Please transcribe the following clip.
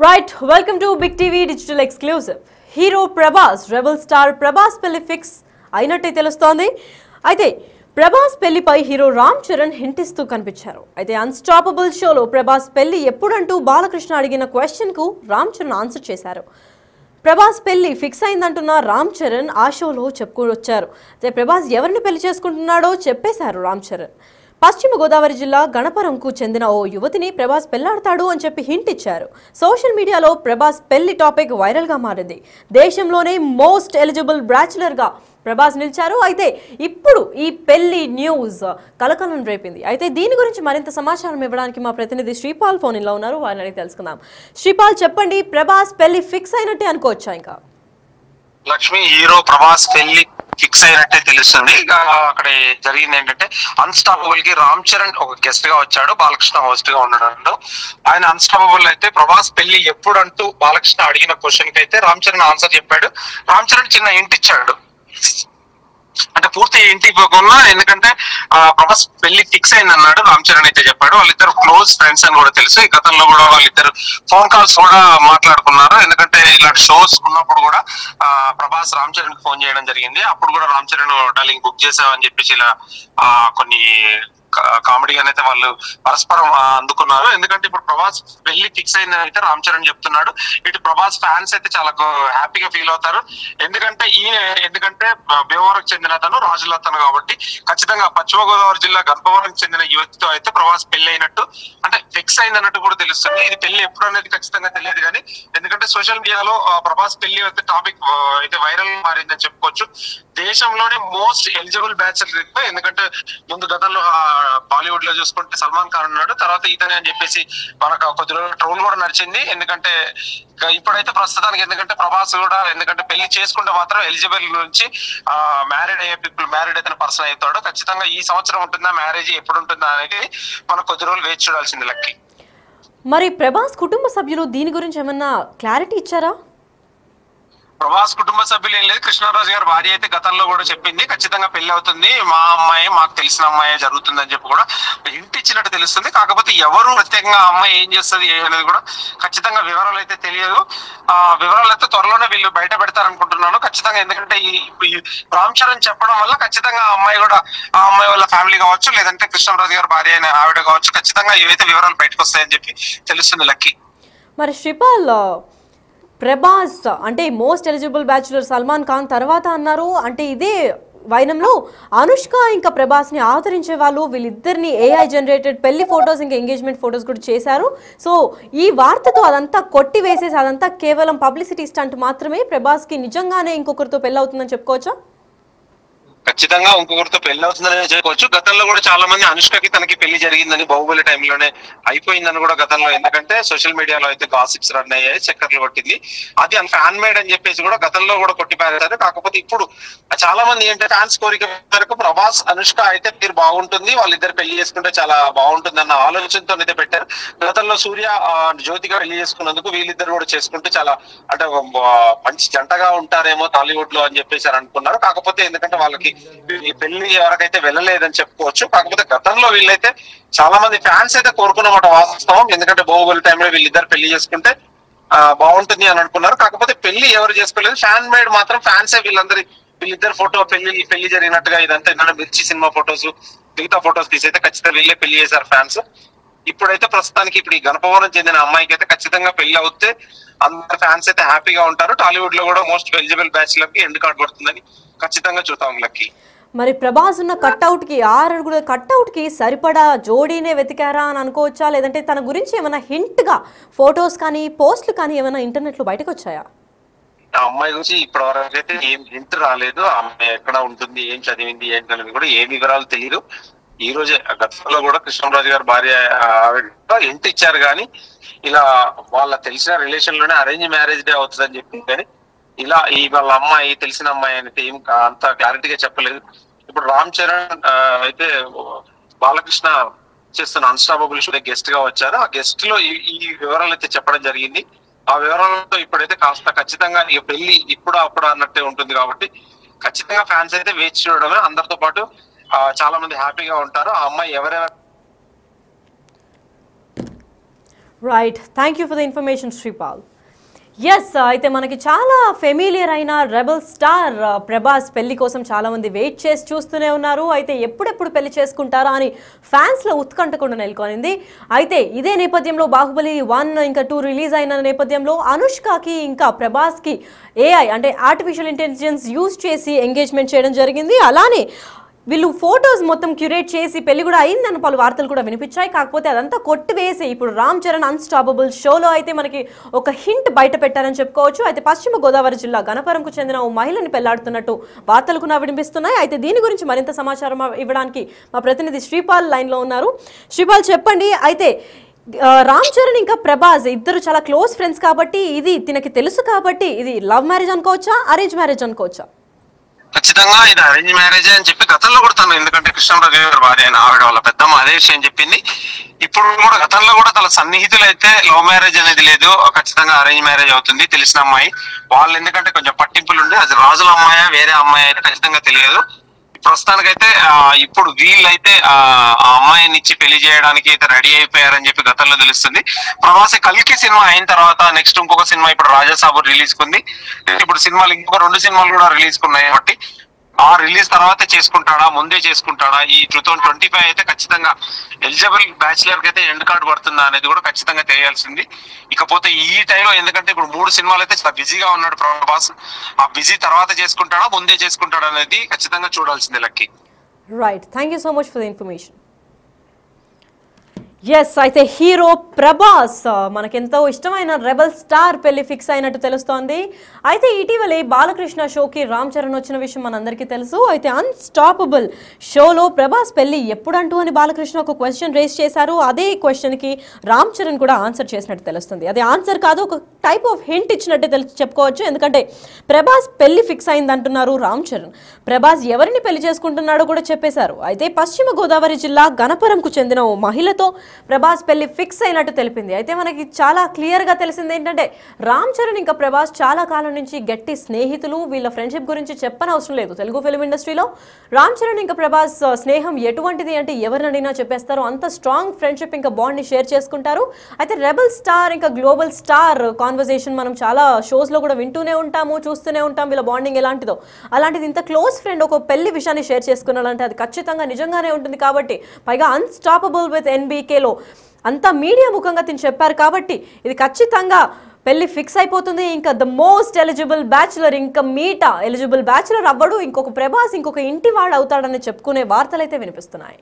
Right, welcome to Big TV Digital Exclusive. Hero Prabhas, Rebel Star Prabhas pelli fix అయినట్టే తెలుస్తోంది. అయితే Prabhas పెళ్లిపై hero Ram Charan hint ఇస్తూ కనిపించారు. అయితే అన్స్టాపబుల్ షోలో ప్రభాస్ పెళ్లి ఎప్పుడంటూ బాలకృష్ణ అడిగిన క్వశ్చన్ కు రామ్ చరణ్ ఆన్సర్ చేశారు. ప్రభాస్ పెళ్లి ఫిక్స్ అయిందంటున్న రామ్ చరణ్ ఆ షోలో చెప్పుకొచ్చారు. అయితే ప్రభాస్ ఎవరిని పెళ్లి చేసుకుంటున్నాడో చెప్పేశారు రామ్ చరణ్. పశ్చిమ గోదావరి జిల్లా గణపరంకు చెందిన ఓ యువతిని ప్రభాస్ పెళ్లాడతాడు అని చెప్పి హింట్ ఇచ్చారు. సోషల్ మీడియాలో ప్రభాస్ పెళ్లి టాపిక్ వైరల్ గా మారింది. దేశంలోనే మోస్ట్ ఎలిజిబుల్ బ్యాచులర్ గా ప్రభాస్ నిలిచారు. అయితే ఇప్పుడు ఈ పెళ్లి న్యూస్ కలకలం రేపింది. అయితే దీని గురించి మరింత సమాచారం ఇవ్వడానికి మా ప్రతినిధి శ్రీపాల్ ఫోన్ లో ఉన్నారు. వారిని అడిగి తెలుసుకుందాం. శ్రీపాల్, చెప్పండి, ప్రభాస్ పెళ్లి ఫిక్స్ అయినట్టే అనుకోవచ్చా? ఇంకా లక్ష్మి, హీరో ప్రభాస్ పెళ్లి ఫిక్స్ అయినట్టే తెలుస్తుంది. అక్కడ జరిగింది ఏంటంటే, అన్స్టాపబుల్ కి రామ్ చరణ్ ఒక గెస్ట్ గా వచ్చాడు, బాలకృష్ణ హోస్ట్ గా ఉండడంలో. ఆయన అన్స్టాపబుల్ అయితే ప్రభాస్ పెళ్లి ఎప్పుడు అంటూ బాలకృష్ణ అడిగిన క్వశ్చన్ కి అయితే రామ్ చరణ్ ఆన్సర్ చెప్పాడు. రామ్ చరణ్ చిన్న హింట్ ఇచ్చాడు, అంటే పూర్తి ఇంటి ఇవ్వకుండా, ఎందుకంటే ప్రభాస్ పెళ్లి ఫిక్స్ అయింది అన్నాడు. రామ్ చరణ్ అయితే చెప్పాడు వాళ్ళిద్దరు క్లోజ్ ఫ్రెండ్స్ అని కూడా తెలుసు. ఈ గతంలో కూడా వాళ్ళిద్దరు ఫోన్ కాల్స్ కూడా మాట్లాడుకున్నారు. ఎందుకంటే ఇలాంటి షోస్ ఉన్నప్పుడు కూడా ప్రభాస్ రామ్ చరణ్ కి ఫోన్ చేయడం జరిగింది. అప్పుడు కూడా రామ్ చరణ్ డార్లింగ్ బుక్ చేసావని చెప్పేసి ఇలా కొన్ని కామెడీగా అయితే వాళ్ళు పరస్పరం అందుకున్నారు. ఎందుకంటే ఇప్పుడు ప్రభాస్ పెళ్లి ఫిక్స్ అయిందని అయితే రామ్ చరణ్ చెప్తున్నాడు. ఇటు ప్రభాస్ ఫ్యాన్స్ అయితే చాలా హ్యాపీగా ఫీల్ అవుతారు. ఎందుకంటే భీమవరం చెందిన అతను, రాజుల అతను కాబట్టి ఖచ్చితంగా పశ్చిమ గోదావరి జిల్లా గర్భవరం చెందిన యువతితో అయితే ప్రభాస్ పెళ్లి అయినట్టు, అంటే ఫిక్స్ అయిందన్నట్టు కూడా తెలుస్తుంది. ఇది పెళ్లి ఎప్పుడు అనేది ఖచ్చితంగా తెలియదు కానీ, ఎందుకంటే సోషల్ మీడియాలో ప్రభాస్ పెళ్లి అయితే టాపిక్ అయితే వైరల్ మారిందని చెప్పుకోవచ్చు. దేశంలోనే మోస్ట్ ఎలిజిబుల్ బ్యాచులర్. ఎందుకంటే ముందు గతంలో బాలీవుడ్ లో చూసుకుంటే సల్మాన్ ఖాన్ ఉన్నాడు, తర్వాత ఇతనే అని చెప్పేసి మనకు కొద్ది రోజులు ట్రోల్ కూడా నడిచింది. ఎందుకంటే ఇప్పుడైతే ప్రస్తుతానికి, ఎందుకంటే ప్రభాస్ కూడా ఎందుకంటే పెళ్లి చేసుకుంటే మాత్రం ఎలిజిబుల్ నుంచి మ్యారీడ్ అయ్యే మ్యారీడ్ అయితే పర్సన్ అవుతాడు. ఖచ్చితంగా ఈ సంవత్సరం ఉంటుందా మ్యారేజ్, ఎప్పుడు ఉంటుందా అనేది మనకు కొద్ది రోజులు వేచి చూడాల్సింది లక్కి. మరి ప్రభాస్ కుటుంబ సభ్యులు దీని గురించి ఏమన్నా క్లారిటీ ఇచ్చారా? ప్రభాస్ కుటుంబ సభ్యులు ఏం లేదు. కృష్ణరాజు గారి భార్య అయితే గతంలో కూడా చెప్పింది ఖచ్చితంగా పెళ్లి అవుతుంది, మా అమ్మాయి, మాకు తెలిసిన అమ్మాయి జరుగుతుందని చెప్పి కూడా హింట్ ఇచ్చినట్టు తెలుస్తుంది. కాకపోతే ఎవరు ప్రత్యేకంగా అమ్మాయి ఏం చేస్తుంది అనేది కూడా ఖచ్చితంగా వివరాలు అయితే తెలియదు. వివరాలు అయితే త్వరలోనే వీళ్ళు బయట పెడతారనుకుంటున్నాను ఖచ్చితంగా. ఎందుకంటే ఈ రామ్ చరణ్ చెప్పడం వల్ల ఖచ్చితంగా ఆ అమ్మాయి కూడా, ఆ అమ్మాయి వాళ్ళ ఫ్యామిలీ కావచ్చు, లేదంటే కృష్ణరాజు గారి భార్య అయిన ఆవిడ కావచ్చు, ఖచ్చితంగా ఇవైతే వివరాలు బయటకు వస్తాయని చెప్పి తెలుస్తుంది లక్కీ. మరి శ్రీపాల్, ప్రభాస్ అంటే most eligible bachelor Salman Khan తర్వాత అన్నారు. అంటే ఇదే వైనంలో అనుష్క ఇంకా ప్రభాస్ ని ఆదరించే వాళ్ళు వీళ్ళిద్దరిని ఏఐ జనరేటెడ్ పెళ్లి ఫొటోస్ ఇంకా ఎంగేజ్మెంట్ ఫొటోస్ కూడా చేశారు. సో ఈ వార్తతో అదంతా కొట్టి వేసేసి అదంతా కేవలం పబ్లిసిటీ స్టంట్ మాత్రమే, ప్రభాస్ కి నిజంగానే ఇంకొకరితో పెళ్లి అవుతుందని చెప్పుకోవచ్చా? ఖచ్చితంగా ఇంకొకరితో పెళ్లి అవుతుందని చెప్పుకోవచ్చు. గతంలో కూడా చాలా మంది అనుష్కకి తనకి పెళ్లి జరిగిందని, బాహుబలి టైంలోనే అయిపోయిందని కూడా గతంలో, ఎందుకంటే సోషల్ మీడియాలో అయితే గాసిప్స్ రన్ అయ్యాయి, చక్కర్లు కొట్టింది. అది ఫ్యాన్ మేడ్ అని చెప్పేసి కూడా గతంలో కూడా కొట్టిపారేశారు. కాకపోతే ఇప్పుడు చాలా మంది ఏంటంటే ఫ్యాన్స్ కోరిక వరకు ప్రభాస్ అనుష్క అయితే తీరు బాగుంటుంది, వాళ్ళిద్దరు పెళ్లి చేసుకుంటే చాలా బాగుంటుంది అన్న ఆలోచనతో అయితే పెట్టారు. గతంలో సూర్య జ్యోతిగా పెళ్లి చేసుకున్నందుకు వీళ్ళిద్దరు కూడా చేసుకుంటే చాలా అంటే మంచి జంటగా ఉంటారేమో టాలీవుడ్ లో అని చెప్పేసి అనుకున్నారు. కాకపోతే ఎందుకంటే వాళ్ళకి ఈ పెళ్లి ఎవరికైతే వెళ్ళలేదని చెప్పుకోవచ్చు. కాకపోతే గతంలో వీళ్ళైతే చాలా మంది ఫ్యాన్స్ అయితే కోరుకున్నమాట వాస్తవం. ఎందుకంటే బాహుబలి టైంలో వీళ్ళిద్దరు పెళ్లి చేసుకుంటే బాగుంటుంది అని అనుకున్నారు. కాకపోతే పెళ్లి ఎవరు చేసుకోలేదు, ఫ్యాన్ మేడ్ మాత్రం ఫ్యాన్సే వీళ్ళిద్దరు ఫోటో పెళ్లి జరిగినట్టుగా ఇదంతా ఏంటంటే మిర్చి సినిమా ఫొటోస్, మిగతా ఫొటోస్ తీసి అయితే ఖచ్చితంగా వీళ్ళే పెళ్లి చేశారు ఫ్యాన్స్. ఇప్పుడైతే ప్రస్తుతానికి ఇప్పుడు ఈ గణపవరం చెందిన అమ్మాయికి అయితే ఖచ్చితంగా పెళ్లి అవుతే అందరు ఫ్యాన్స్ అయితే హ్యాపీగా ఉంటారు. టాలీవుడ్ లో కూడా మోస్ట్ ఎలిజిబుల్ బ్యాచులర్ కి ఎండ్ కార్డ్ పడుతుందని ఖచ్చితంగా చూద్దాం లక్కీ. మరి ప్రభాస్ ఉన్న కట్అవుట్ కి, 6 అడుగుల కట్అవుట్ కి సరిపడా జోడీనే వెతికారా అని అనుకోవచ్చా? లేదంటే తన గురించి ఏమైనా హింట్ గా ఫొటోస్ కానీ పోస్టులు కానీ ఏమైనా ఇంటర్నెట్ లో బయటకు వచ్చాయా? ఆ అమ్మాయి గురించి ఇప్పటి వరకు అయితే ఏం హింట్ రాలేదు. ఆ అమ్మాయి ఎక్కడ ఉంటుంది, ఏం చదివింది, ఏంటనేది కూడా ఏ వివరాలు తెలియదు. ఈ రోజే గతంలో కూడా కృష్ణరాజు గారి భార్య హింట్ ఇచ్చారు కానీ, ఇలా వాళ్ళ తెలిసిన రిలేషన్ లోనే అరేంజ్ మ్యారేజ్ డే అవుతుందని చెప్పింది కానీ ఇలా వాళ్ళ అమ్మాయి తెలిసిన అమ్మాయి అనేది ఏం అంత క్లారిటీగా చెప్పలేదు. ఇప్పుడు రామ్ చరణ్ అయితే బాలకృష్ణ చేస్తున్న అన్స్టాపబుల్ షో గెస్ట్ గా వచ్చారు. ఆ గెస్ట్ లో ఈ వివరాలు అయితే చెప్పడం జరిగింది. ఆ వివరాలతో ఇప్పుడైతే కాస్త ఖచ్చితంగా ఇక పెళ్లి ఇప్పుడు అప్పుడు అన్నట్టే ఉంటుంది కాబట్టి ఖచ్చితంగా ఫ్యాన్స్ అయితే వేచి చూడడమే. అందరితో పాటు చాలా మంది హ్యాపీగా ఉంటారు. ఆ అమ్మాయి ఎవరెవరు right, thank you for the information Sripal. Yes, అయితే మనకి చాలా ఫెమిలియర్ అయిన రెబల్ స్టార్ ప్రభాస్ పెళ్లి కోసం చాలా మంది వెయిట్ చేసి చూస్తూనే ఉన్నారు. అయితే ఎప్పుడెప్పుడు పెళ్లి చేసుకుంటారా అని ఫ్యాన్స్లో ఉత్కంఠ కూడా నెలకొనింది. అయితే ఇదే నేపథ్యంలో బాహుబలి 1 ఇంకా 2 రిలీజ్ అయిన నేపథ్యంలో అనుష్కకి ఇంకా ప్రభాస్కి AI అంటే ఆర్టిఫిషియల్ ఇంటెలిజెన్స్ యూజ్ చేసి ఎంగేజ్మెంట్ చేయడం జరిగింది. అలానే వీళ్ళు ఫొటోస్ మొత్తం క్యూరేట్ చేసి పెళ్లి కూడా అయిందని పలు వార్తలు కూడా వినిపించాయి. కాకపోతే అదంతా కొట్టివేసి ఇప్పుడు రామ్ చరణ్ అన్స్టాపబుల్ షోలో అయితే మనకి ఒక హింట్ బయట పెట్టారని చెప్పుకోవచ్చు. అయితే పశ్చిమ గోదావరి జిల్లా గణపరంకు చెందిన ఓ మహిళని పెళ్లాడుతున్నట్టు వార్తలు కూడా వినిపిస్తున్నాయి. అయితే దీని గురించి మరింత సమాచారం ఇవ్వడానికి మా ప్రతినిధి శ్రీపాల్ లైన్లో ఉన్నారు. శ్రీపాల్, చెప్పండి. అయితే రామ్ చరణ్ ఇంకా ప్రభాస్ ఇద్దరు చాలా క్లోజ్ ఫ్రెండ్స్ కాబట్టి ఇది తినకి తెలుసు కాబట్టి ఇది లవ్ మ్యారేజ్ అనుకోవచ్చా, అరేంజ్ మ్యారేజ్ అనుకోవచ్చా? ఖచ్చితంగా ఇది అరేంజ్ మ్యారేజ్ అని చెప్పి గతంలో కూడా తను, ఎందుకంటే కృష్ణరాజు గారి భార్య అయిన ఆవిడ వాళ్ళ పెద్దమ్మ అదే విషయం చెప్పింది. ఇప్పుడు కూడా గతంలో కూడా తన సన్నిహితులు అయితే లవ్ మ్యారేజ్ అనేది లేదు, ఖచ్చితంగా అరేంజ్ మ్యారేజ్ అవుతుంది. తెలిసిన అమ్మాయి వాళ్ళు, ఎందుకంటే కొంచెం పట్టింపులు ఉండి అది రాజుల అమ్మాయి వేరే అమ్మాయి అయితే ఖచ్చితంగా తెలియదు. ప్రస్తుతానికైతే ఇప్పుడు వీళ్ళైతే ఆ అమ్మాయిని ఇచ్చి పెళ్లి చేయడానికి అయితే రెడీ అయిపోయారని చెప్పి గతంలో తెలుస్తుంది. ప్రభాస్ కల్కి సినిమా అయిన తర్వాత నెక్స్ట్ ఇంకొక సినిమా ఇప్పుడు రాజాసాబు రిలీజ్ కుంది. ఇప్పుడు సినిమాలు ఇంకొక 2 సినిమాలు కూడా రిలీజ్ కున్నాయి కాబట్టి ఆ రిలీజ్ తర్వాత చేసుకుంటాడా ముందే చేసుకుంటాడా, ఈ 2025 అయితే ఖచ్చితంగా ఎలిజిబుల్ బ్యాచిలర్ కి అయితే ఎండ్ కార్డు పడుతుందా అనేది కూడా ఖచ్చితంగా తెలియాల్సింది. ఇకపోతే ఈ టైంలో, ఎందుకంటే ఇప్పుడు 3 సినిమాలు అయితే చాలా బిజీగా ఉన్నాడు ప్రభాస్, ఆ బిజీ తర్వాత చేసుకుంటాడా ముందే చేసుకుంటాడా అనేది ఖచ్చితంగా చూడాల్సిందే Lucky. Right, thank you so much for the information. Yes, అయితే హీరో ప్రభాస్ మనకెంతో ఇష్టమైన రెబల్ స్టార్ పెళ్లి ఫిక్స్ అయినట్టు తెలుస్తోంది. అయితే ఇటీవలే బాలకృష్ణ షోకి రామ్ చరణ్ వచ్చిన విషయం మనందరికీ తెలుసు. అయితే అన్స్టాపబుల్ షోలో ప్రభాస్ పెళ్లి ఎప్పుడంటూ అని బాలకృష్ణ ఒక క్వశ్చన్ రేస్ చేశారు. అదే క్వశ్చన్కి రామ్ చరణ్ కూడా ఆన్సర్ చేసినట్టు తెలుస్తుంది. అదే ఆన్సర్ కాదు, ఒక టైప్ ఆఫ్ హింట్ ఇచ్చినట్టే చెప్పుకోవచ్చు. ఎందుకంటే ప్రభాస్ పెళ్లి ఫిక్స్ అయింది అంటున్నారు రామ్ చరణ్. ప్రభాస్ ఎవరిని పెళ్లి చేసుకుంటున్నాడో కూడా చెప్పేశారు. అయితే పశ్చిమ గోదావరి జిల్లా గణపరంకు చెందిన ఓ మహిళతో ప్రభాస్ పెళ్లి ఫిక్స్ అయినట్టు తెలిపింది. అయితే మనకి చాలా క్లియర్గా తెలిసింది ఏంటంటే రామ్ చరణ్ ఇంకా ప్రభాస్ చాలా కాలం నుంచి గట్టి స్నేహితులు. వీళ్ళ ఫ్రెండ్షిప్ గురించి చెప్పనవసరం లేదు. తెలుగు ఫిల్మ్ ఇండస్ట్రీలో రామ్ చరణ్ ఇంకా ప్రభాస్ స్నేహం ఎటువంటిది అంటే ఎవరిని అడిగినా చెప్పేస్తారు. అంత స్ట్రాంగ్ ఫ్రెండ్షిప్ ఇంకా బాండ్ని షేర్ చేసుకుంటారు. అయితే రెబల్ స్టార్ ఇంకా గ్లోబల్ స్టార్ కాన్వర్సేషన్ మనం చాలా షోస్లో కూడా వింటూనే ఉంటాము, చూస్తూనే ఉంటాం వీళ్ళ బాండింగ్ ఎలాంటిదో. అలాంటిది ఇంత క్లోజ్ ఫ్రెండ్ ఒక పెళ్లి విషయాన్ని షేర్ చేసుకున్నారంటే అది ఖచ్చితంగా నిజంగానే ఉంటుంది. కాబట్టి పైగా అన్స్టాపబుల్ విత్ NBKలో అంతా మీడియా ముఖంగా తిని చెప్పారు కాబట్టి ఇది ఖచ్చితంగా పెళ్లి ఫిక్స్ అయిపోతుంది. ఇంకా ద మోస్ట్ ఎలిజిబుల్ బ్యాచులర్, ఇంకా మీటా ఎలిజిబుల్ బ్యాచులర్ అవ్వడు, ఇంకొక ప్రభాస్ ఇంకొక ఇంటి వాడు అవుతాడని చెప్పుకునే వార్తలు అయితే వినిపిస్తున్నాయి.